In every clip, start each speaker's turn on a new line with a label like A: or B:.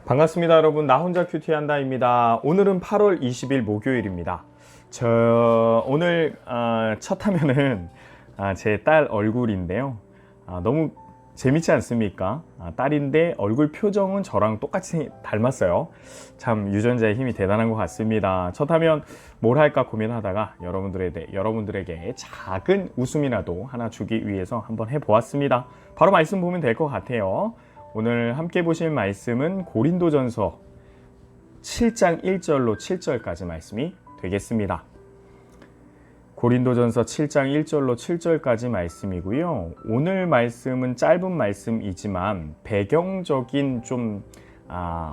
A: 반갑습니다, 여러분. 나 혼자 큐티한다입니다. 오늘은 8월 20일 목요일입니다. 오늘 첫 화면은 제 딸 얼굴인데요. 너무 재밌지 않습니까? 딸인데 얼굴 표정은 저랑 똑같이 닮았어요. 참 유전자의 힘이 대단한 것 같습니다. 첫 화면 뭘 할까 고민하다가 여러분들에게 작은 웃음이라도 하나 주기 위해서 한번 해보았습니다. 바로 말씀 보면 될 것 같아요. 오늘 함께 보실 말씀은 고린도전서 7장 1절로 7절까지 말씀이 되겠습니다. 고린도전서 7장 1절로 7절까지 말씀이고요. 오늘 말씀은 짧은 말씀이지만 배경적인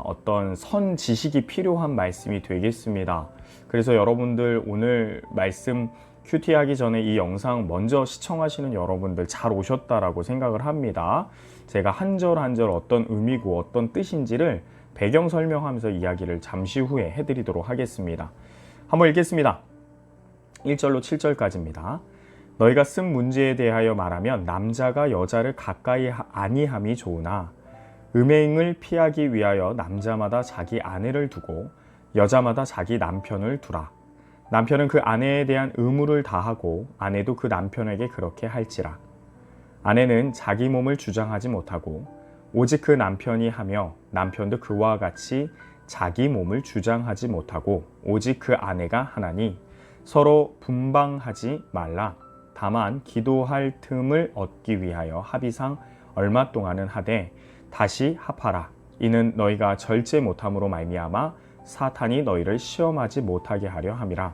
A: 어떤 선 지식이 필요한 말씀이 되겠습니다. 그래서 여러분들 오늘 말씀 큐티 하기 전에 이 영상 먼저 시청하시는 여러분들 잘 오셨다라고 생각을 합니다. 제가 한 절 한 절 어떤 의미고 어떤 뜻인지를 배경 설명하면서 이야기를 잠시 후에 해드리도록 하겠습니다. 한번 읽겠습니다. 1절로 7절까지입니다. 너희가 쓴 문제에 대하여 말하면 남자가 여자를 가까이 아니함이 좋으나 음행을 피하기 위하여 남자마다 자기 아내를 두고 여자마다 자기 남편을 두라. 남편은 그 아내에 대한 의무를 다하고 아내도 그 남편에게 그렇게 할지라. 아내는 자기 몸을 주장하지 못하고 오직 그 남편이 하며 남편도 그와 같이 자기 몸을 주장하지 못하고 오직 그 아내가 하나니 서로 분방하지 말라. 다만 기도할 틈을 얻기 위하여 합의상 얼마 동안은 하되 다시 합하라. 이는 너희가 절제 못함으로 말미암아 사탄이 너희를 시험하지 못하게 하려 함이라.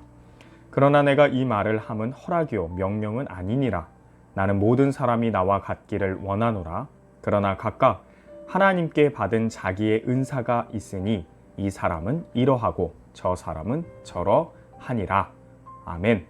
A: 그러나 내가 이 말을 함은 허락이요 명령은 아니니라. 나는 모든 사람이 나와 같기를 원하노라. 그러나 각각 하나님께 받은 자기의 은사가 있으니 이 사람은 이러하고 저 사람은 저러하니라. 아멘.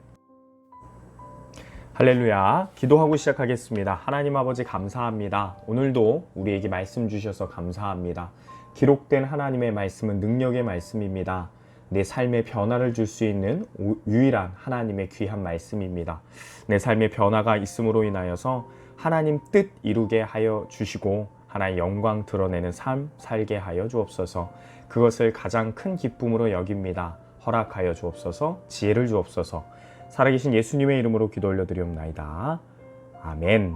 A: 할렐루야. 기도하고 시작하겠습니다. 하나님 아버지 감사합니다. 오늘도 우리에게 말씀 주셔서 감사합니다. 기록된 하나님의 말씀은 능력의 말씀입니다. 내 삶에 변화를 줄 수 있는 유일한 하나님의 귀한 말씀입니다. 내 삶에 변화가 있음으로 인하여서 하나님 뜻 이루게 하여 주시고 하나의 영광 드러내는 삶 살게 하여 주옵소서. 그것을 가장 큰 기쁨으로 여깁니다. 허락하여 주옵소서. 지혜를 주옵소서. 살아계신 예수님의 이름으로 기도 올려드리옵나이다. 아멘.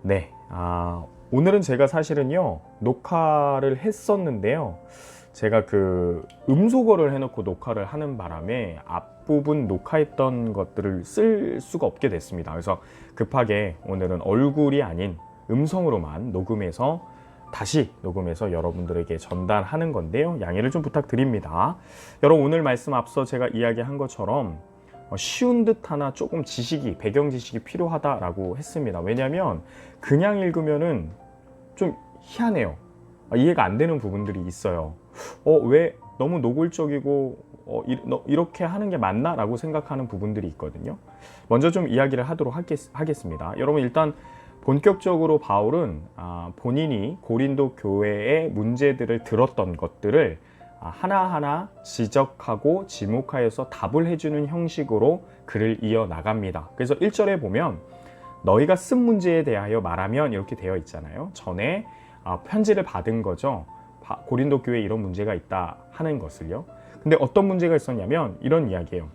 A: 네, 오늘은 제가 사실은요 녹화를 했었는데요. 제가 음소거를 해놓고 녹화를 하는 바람에 앞부분 녹화했던 것들을 쓸 수가 없게 됐습니다. 그래서 급하게 오늘은 얼굴이 아닌 음성으로만 다시 녹음해서 여러분들에게 전달하는 건데요. 양해를 좀 부탁드립니다. 여러분 오늘 말씀 앞서 제가 이야기한 것처럼 쉬운 듯 하나 조금 배경 지식이 필요하다라고 했습니다. 왜냐하면 그냥 읽으면은 좀 희한해요. 이해가 안 되는 부분들이 있어요. 왜 너무 노골적이고 이렇게 하는 게 맞나? 라고 생각하는 부분들이 있거든요. 먼저 좀 이야기를 하도록 하겠습니다. 여러분 일단 본격적으로 바울은 본인이 고린도 교회의 문제들을 들었던 것들을 하나하나 지적하고 지목하여서 답을 해주는 형식으로 글을 이어나갑니다. 그래서 1절에 보면 너희가 쓴 문제에 대하여 말하면 이렇게 되어 있잖아요. 전에 편지를 받은 거죠. 고린도 교회에 이런 문제가 있다 하는 것을요. 근데 어떤 문제가 있었냐면 이런 이야기예요.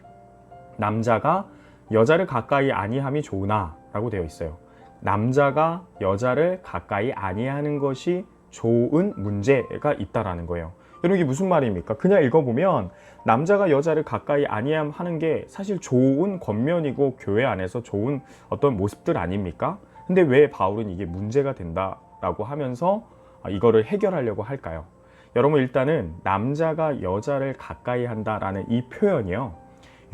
A: 남자가 여자를 가까이 아니함이 좋으나 라고 되어 있어요. 남자가 여자를 가까이 아니하는 것이 좋은 문제가 있다라는 거예요. 여러분 이게 무슨 말입니까? 그냥 읽어보면 남자가 여자를 가까이 아니하는 게 사실 좋은 겉면이고 교회 안에서 좋은 어떤 모습들 아닙니까? 근데 왜 바울은 이게 문제가 된다라고 하면서 이거를 해결하려고 할까요? 여러분 일단은 남자가 여자를 가까이 한다라는 이 표현이요.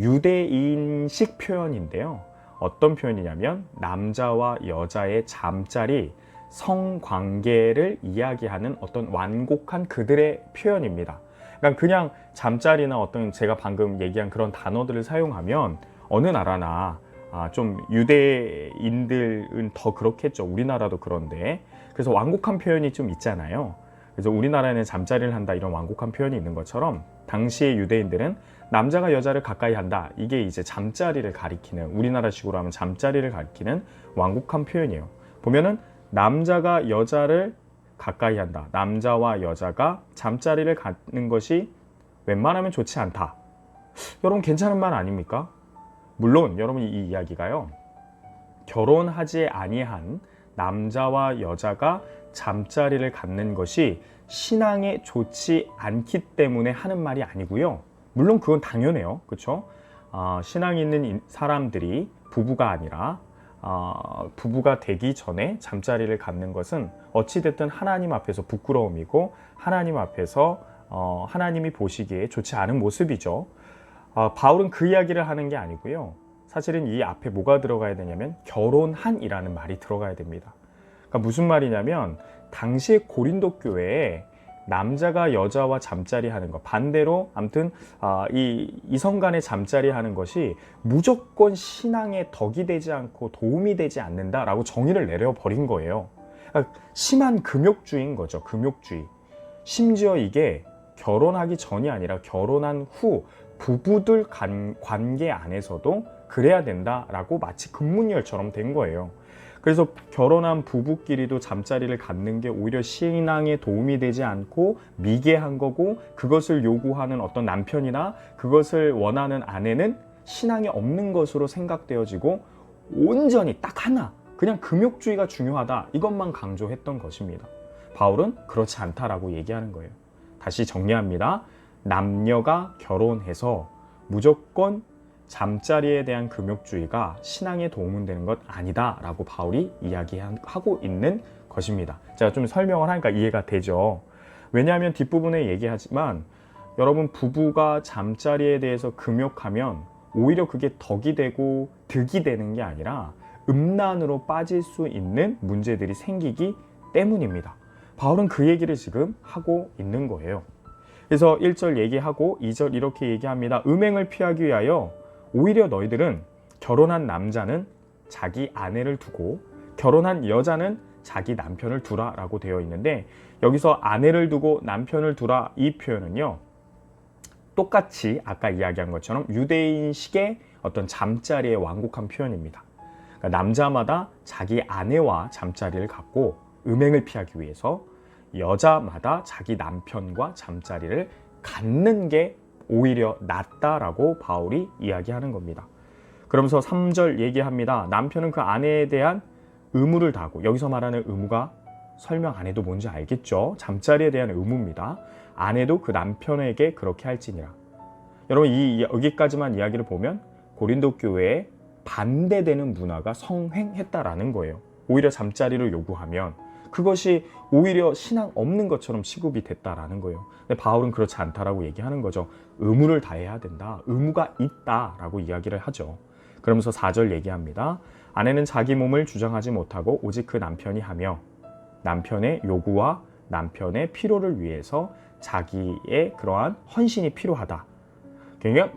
A: 유대인식 표현인데요. 어떤 표현이냐면 남자와 여자의 잠자리 성관계를 이야기하는 어떤 완곡한 그들의 표현입니다. 그러니까 그냥 잠자리나 어떤 제가 방금 얘기한 그런 단어들을 사용하면 어느 나라나 좀 유대인들은 더 그렇겠죠. 우리나라도 그런데. 그래서 완곡한 표현이 좀 있잖아요. 그래서 우리나라에는 잠자리를 한다 이런 완곡한 표현이 있는 것처럼 당시의 유대인들은 남자가 여자를 가까이 한다. 이게 이제 잠자리를 가리키는, 우리나라식으로 하면 잠자리를 가리키는 완곡한 표현이에요. 보면은 남자가 여자를 가까이 한다. 남자와 여자가 잠자리를 갖는 것이 웬만하면 좋지 않다. 여러분 괜찮은 말 아닙니까? 물론 여러분 이 이야기가요. 결혼하지 아니한 남자와 여자가 잠자리를 갖는 것이 신앙에 좋지 않기 때문에 하는 말이 아니고요. 물론 그건 당연해요. 그렇죠? 신앙 있는 사람들이 부부가 아니라 부부가 되기 전에 잠자리를 갖는 것은 어찌됐든 하나님 앞에서 부끄러움이고 하나님 앞에서 하나님이 보시기에 좋지 않은 모습이죠. 바울은 그 이야기를 하는 게 아니고요. 사실은 이 앞에 뭐가 들어가야 되냐면 결혼한이라는 말이 들어가야 됩니다. 그러니까 무슨 말이냐면 당시에 고린도 교회에 남자가 여자와 잠자리 하는 것, 반대로 아무튼 이성 간의 잠자리 하는 것이 무조건 신앙에 덕이 되지 않고 도움이 되지 않는다라고 정의를 내려버린 거예요. 그러니까 심한 금욕주의인 거죠. 금욕주의. 심지어 이게 결혼하기 전이 아니라 결혼한 후 부부들 관계 안에서도 그래야 된다라고 마치 금문열처럼 된 거예요. 그래서 결혼한 부부끼리도 잠자리를 갖는 게 오히려 신앙에 도움이 되지 않고 미개한 거고, 그것을 요구하는 어떤 남편이나 그것을 원하는 아내는 신앙이 없는 것으로 생각되어지고 온전히 딱 하나, 그냥 금욕주의가 중요하다, 이것만 강조했던 것입니다. 바울은 그렇지 않다라고 얘기하는 거예요. 다시 정리합니다. 남녀가 결혼해서 무조건 잠자리에 대한 금욕주의가 신앙에 도움은 되는 것 아니다 라고 바울이 이야기하고 있는 것입니다. 제가 좀 설명을 하니까 이해가 되죠. 왜냐하면 뒷부분에 얘기하지만 여러분, 부부가 잠자리에 대해서 금욕하면 오히려 그게 덕이 되고 득이 되는 게 아니라 음란으로 빠질 수 있는 문제들이 생기기 때문입니다. 바울은 그 얘기를 지금 하고 있는 거예요. 그래서 1절 얘기하고 2절 이렇게 얘기합니다. 음행을 피하기 위하여 오히려 너희들은 결혼한 남자는 자기 아내를 두고 결혼한 여자는 자기 남편을 두라 라고 되어 있는데, 여기서 아내를 두고 남편을 두라 이 표현은요, 똑같이 아까 이야기한 것처럼 유대인식의 어떤 잠자리에 완곡한 표현입니다. 그러니까 남자마다 자기 아내와 잠자리를 갖고 음행을 피하기 위해서 여자마다 자기 남편과 잠자리를 갖는 게 오히려 낫다라고 바울이 이야기하는 겁니다. 그러면서 3절 얘기합니다. 남편은 그 아내에 대한 의무를 다하고, 여기서 말하는 의무가 설명 안 해도 뭔지 알겠죠? 잠자리에 대한 의무입니다. 아내도 그 남편에게 그렇게 할지니라. 여러분, 여기까지만 이야기를 보면 고린도 교회에 반대되는 문화가 성행했다라는 거예요. 오히려 잠자리를 요구하면 그것이 오히려 신앙 없는 것처럼 취급이 됐다라는 거예요. 근데 바울은 그렇지 않다라고 얘기하는 거죠. 의무를 다해야 된다. 의무가 있다라고 이야기를 하죠. 그러면서 4절 얘기합니다. 아내는 자기 몸을 주장하지 못하고 오직 그 남편이 하며 남편의 요구와 남편의 필요를 위해서 자기의 그러한 헌신이 필요하다.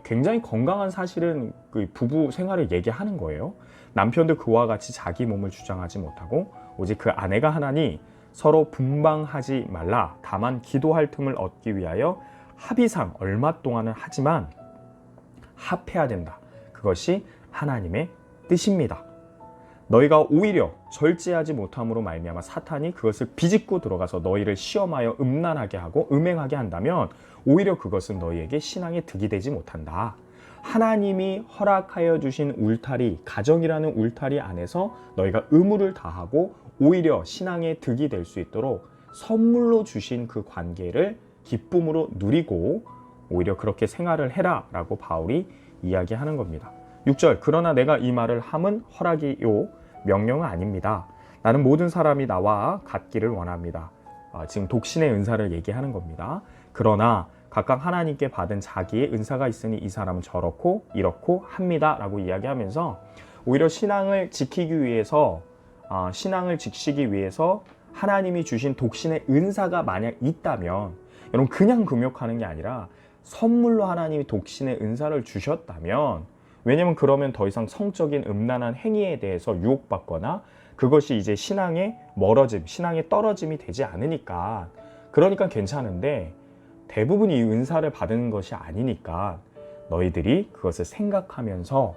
A: 굉장히 건강한 사실은 그 부부 생활을 얘기하는 거예요. 남편도 그와 같이 자기 몸을 주장하지 못하고 오직 그 아내가 하나니 서로 분방하지 말라. 다만 기도할 틈을 얻기 위하여 합의상 얼마 동안은 하지만 합해야 된다. 그것이 하나님의 뜻입니다. 너희가 오히려 절제하지 못함으로 말미암아 사탄이 그것을 비집고 들어가서 너희를 시험하여 음란하게 하고 음행하게 한다면 오히려 그것은 너희에게 신앙에 득이 되지 못한다. 하나님이 허락하여 주신 울타리, 가정이라는 울타리 안에서 너희가 의무를 다하고 오히려 신앙에 득이 될 수 있도록 선물로 주신 그 관계를 기쁨으로 누리고 오히려 그렇게 생활을 해라 라고 바울이 이야기하는 겁니다. 6절, 그러나 내가 이 말을 함은 허락이요 명령은 아닙니다. 나는 모든 사람이 나와 같기를 원합니다. 지금 독신의 은사를 얘기하는 겁니다. 그러나 각각 하나님께 받은 자기의 은사가 있으니 이 사람은 저렇고 이렇고 합니다 라고 이야기하면서 오히려 신앙을 지키기 위해서 하나님이 주신 독신의 은사가 만약 있다면, 여러분 그냥 금욕하는 게 아니라 선물로 하나님이 독신의 은사를 주셨다면, 왜냐면 그러면 더 이상 성적인 음란한 행위에 대해서 유혹받거나 그것이 이제 신앙의 멀어짐, 신앙의 떨어짐이 되지 않으니까, 그러니까 괜찮은데 대부분 이 은사를 받은 것이 아니니까 너희들이 그것을 생각하면서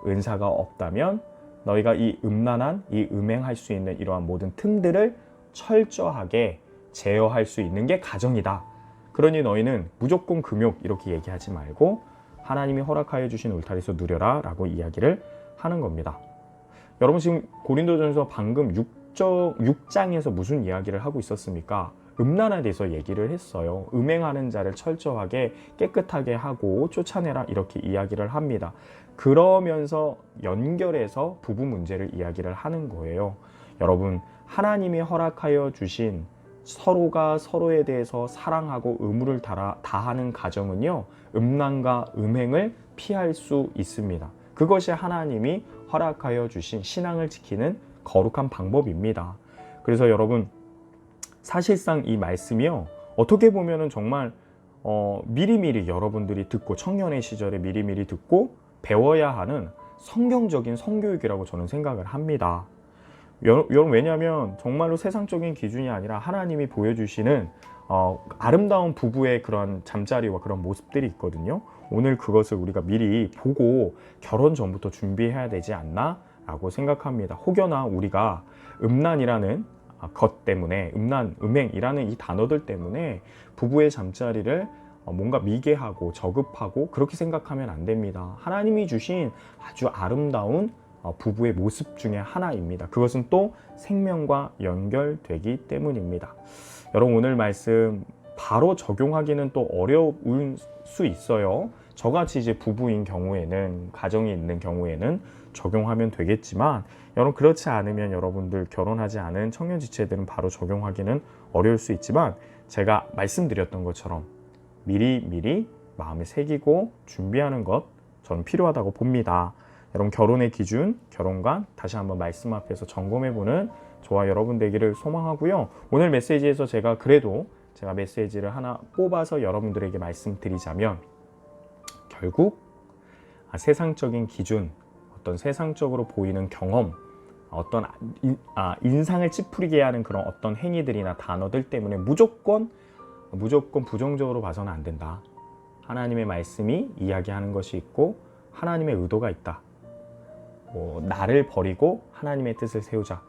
A: 은사가 없다면 너희가 이 음란한, 이 음행할 수 있는 이러한 모든 틈들을 철저하게 제어할 수 있는 게 가정이다. 그러니 너희는 무조건 금욕 이렇게 얘기하지 말고 하나님이 허락하여 주신 울타리에서 누려라 라고 이야기를 하는 겁니다. 여러분 지금 고린도전서 방금 6장에서 무슨 이야기를 하고 있었습니까? 음란에 대해서 얘기를 했어요. 음행하는 자를 철저하게 깨끗하게 하고 쫓아내라 이렇게 이야기를 합니다. 그러면서 연결해서 부부 문제를 이야기를 하는 거예요. 여러분 하나님이 허락하여 주신 서로가 서로에 대해서 사랑하고 의무를 다하는 가정은요, 음란과 음행을 피할 수 있습니다. 그것이 하나님이 허락하여 주신 신앙을 지키는 거룩한 방법입니다. 그래서 여러분 사실상 이 말씀이요, 어떻게 보면은 정말 미리미리 여러분들이 듣고 청년의 시절에 미리미리 듣고 배워야 하는 성경적인 성교육이라고 저는 생각을 합니다. 여러분 왜냐하면 정말로 세상적인 기준이 아니라 하나님이 보여주시는 아름다운 부부의 그런 잠자리와 그런 모습들이 있거든요. 오늘 그것을 우리가 미리 보고 결혼 전부터 준비해야 되지 않나 라고 생각합니다. 혹여나 우리가 음란이라는 것 때문에, 음란, 음행이라는 이 단어들 때문에 부부의 잠자리를 뭔가 미개하고 저급하고 그렇게 생각하면 안 됩니다. 하나님이 주신 아주 아름다운 부부의 모습 중에 하나입니다. 그것은 또 생명과 연결되기 때문입니다. 여러분 오늘 말씀 바로 적용하기는 또 어려울 수 있어요. 저같이 이제 부부인 경우에는, 가정이 있는 경우에는 적용하면 되겠지만, 여러분 그렇지 않으면 여러분들 결혼하지 않은 청년 지체들은 바로 적용하기는 어려울 수 있지만, 제가 말씀드렸던 것처럼 미리 마음에 새기고 준비하는 것 저는 필요하다고 봅니다. 여러분 결혼의 기준, 결혼관 다시 한번 말씀 앞에서 점검해보는 저와 여러분 되기를 소망하고요. 오늘 메시지에서 제가 메시지를 하나 뽑아서 여러분들에게 말씀드리자면, 결국 세상적인 기준, 어떤 세상적으로 보이는 경험, 어떤 인상을 찌푸리게 하는 그런 어떤 행위들이나 단어들 때문에 무조건 부정적으로 봐서는 안 된다. 하나님의 말씀이 이야기하는 것이 있고 하나님의 의도가 있다. 나를 버리고 하나님의 뜻을 세우자.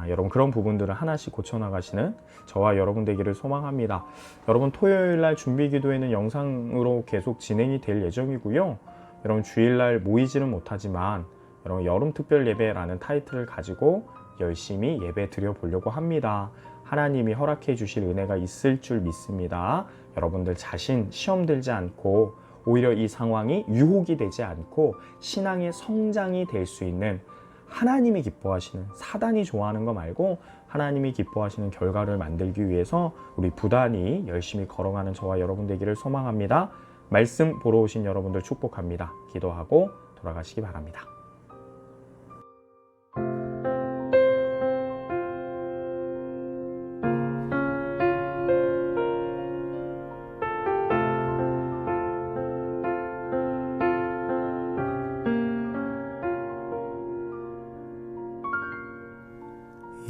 A: 여러분 그런 부분들을 하나씩 고쳐나가시는 저와 여러분 되기를 소망합니다. 여러분 토요일날 준비기도회는 영상으로 계속 진행이 될 예정이고요. 여러분 주일날 모이지는 못하지만 여러분 여름특별예배라는 타이틀을 가지고 열심히 예배 드려보려고 합니다. 하나님이 허락해 주실 은혜가 있을 줄 믿습니다. 여러분들 자신 시험 들지 않고 오히려 이 상황이 유혹이 되지 않고 신앙의 성장이 될 수 있는, 하나님이 기뻐하시는, 사단이 좋아하는 거 말고 하나님이 기뻐하시는 결과를 만들기 위해서 우리 부단히 열심히 걸어가는 저와 여러분 되기를 소망합니다. 말씀 보러 오신 여러분들 축복합니다. 기도하고 돌아가시기 바랍니다.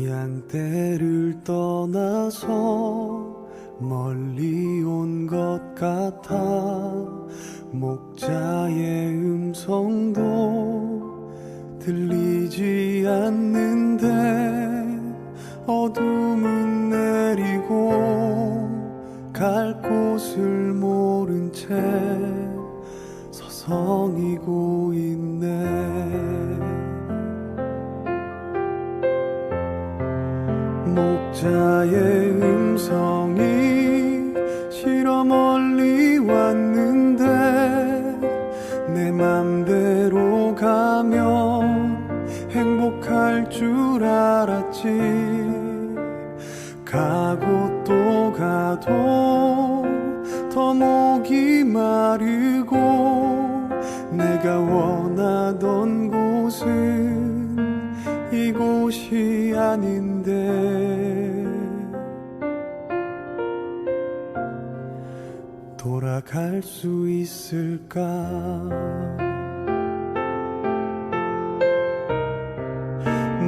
B: 양떼를 떠나서 멀리 온 것 같아 목자의 음성도 들리지 않는데 어둠은 내리고 갈 곳을 모른 채 서성이고 있네. 목자의 음성이 싫어 멀리 왔는데 내 맘대로 가면 행복할 줄 알았지. 가고 또 가도 더 목이 마르고 내가 원하던 곳은 이곳이 아닌데 돌아갈 수 있을까?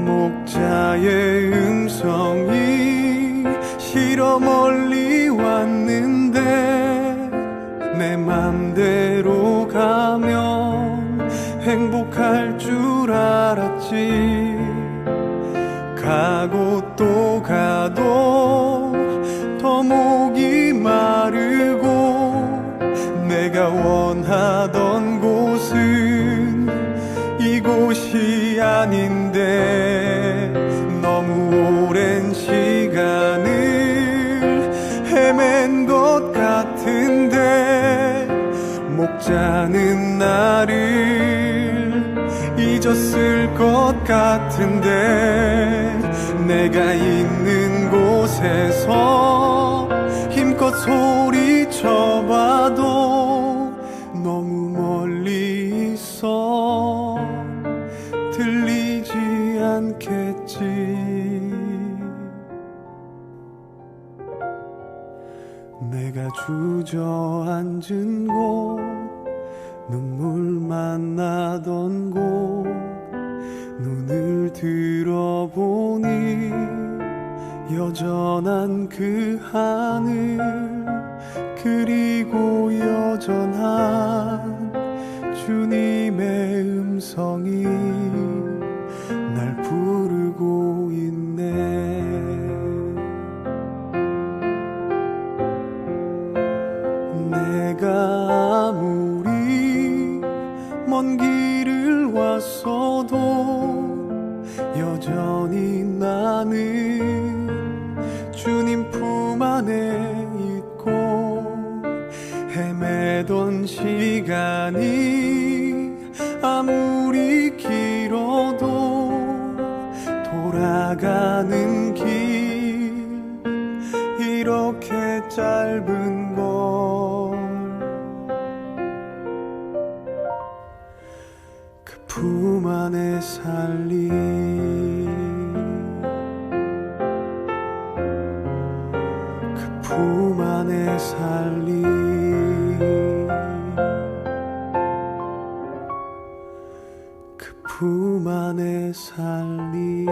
B: 목자의 음성이 싫어 멀리 왔는데 내 맘대로 가면 행복할 줄 알았지. 가고 또 가도 목이 마르고 내가 원하던 곳은 이곳이 아닌데 너무 오랜 시간을 헤맨 것 같은데 목자는 나를 잊었을 것 같은데 내가 있는 곳에서 힘껏 소리쳐봐도 너무 멀리 있어 들리지 않겠지. 내가 주저앉은 곳 눈물만 나던 곳 눈을 들어보니 여전한 그 하늘 그리고 여전한 주님의 음성이 날 부르고 있네. 내가 아무리 먼 길을 왔어도 여전히 나는 주님 품 안에 있고 헤매던 시간이 아무리 길어도 돌아가는 길 이렇게 짧은 걸 그 품 안에 살리 그 품 안에 살리 그 품 안에 살리